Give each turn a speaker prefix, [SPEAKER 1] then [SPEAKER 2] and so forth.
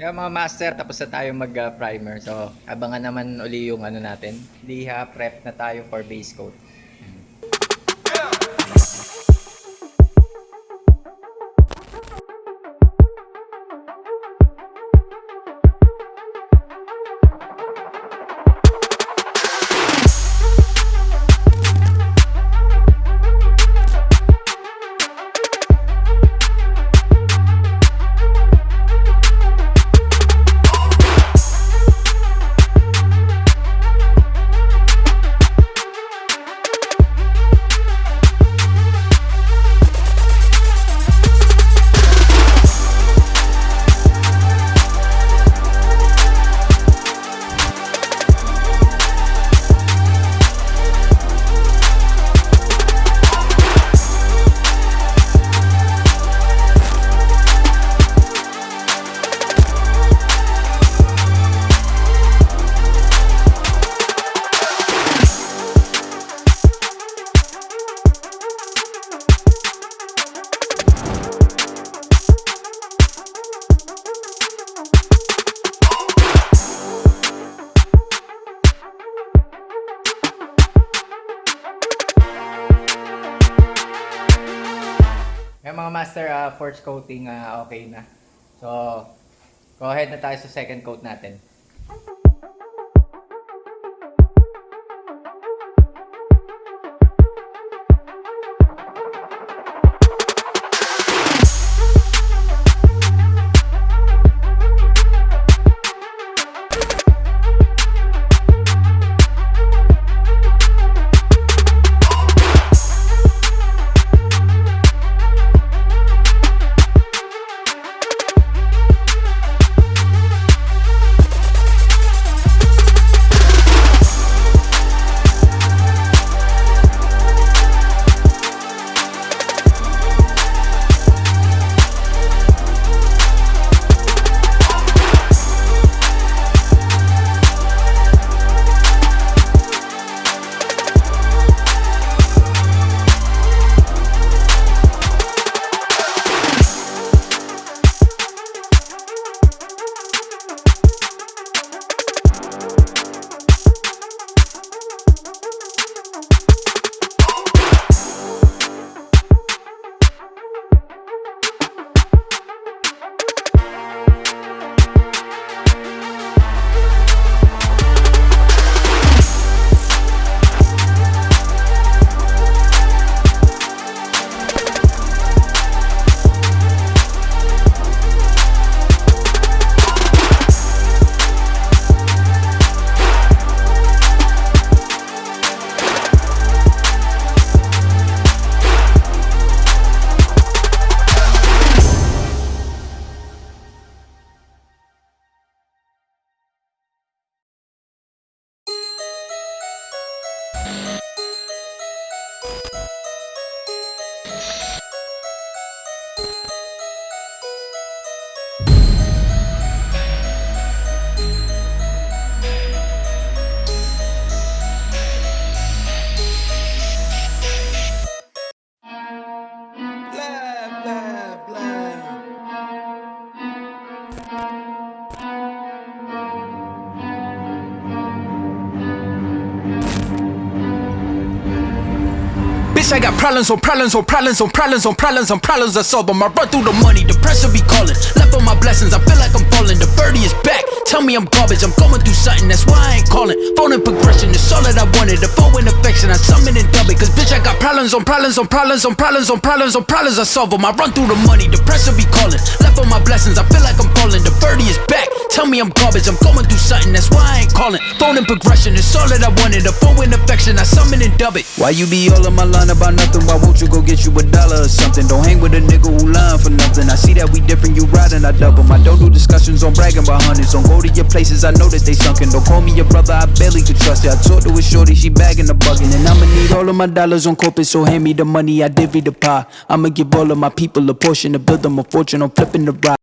[SPEAKER 1] Kaya mga master, tapos na tayo mag-primer. So, abangan naman uli yung ano natin. Liha prep na tayo for base coat. Kaya mga master, first coating okay na. So, go ahead na tayo sa second coat natin.
[SPEAKER 2] Bitch, I got problems on problems on problems on problems on problems on problems. I solve them. I run through the money, the pressure be calling. Left on my blessings, I feel like I'm falling. The birdie is back. Tell me I'm garbage, I'm going through something, that's why I ain't calling. Phone and progression is all that I wanted. The phone and affection, I summon and dub it. Cause bitch, I got problems on problems on problems on problems on problems on problems. I solve them. I run through the money, the pressure be calling. Left on my blessings, I feel like I'm falling. The birdie is back. Tell me I'm garbage, I'm going through something, that's why I ain't calling. Phone and progression is all that I wanted. The phone and affection, I summon and dub it. Why you be all on my line about nothing? Why won't you go get you $1 or something? Don't hang with a nigga who lying for nothing. I see that we different, you riding, I double. I don't do discussions on bragging about hundreds. Don't go to your places, I know that they sunken. Don't call me your brother, I barely could trust it. I talked to a shorty, she bagging the bugging. And I'ma need all of my dollars on corporate, so hand me the money, I divvy the pie. I'ma give all of my people a portion to build them a fortune, I'm flipping the ride.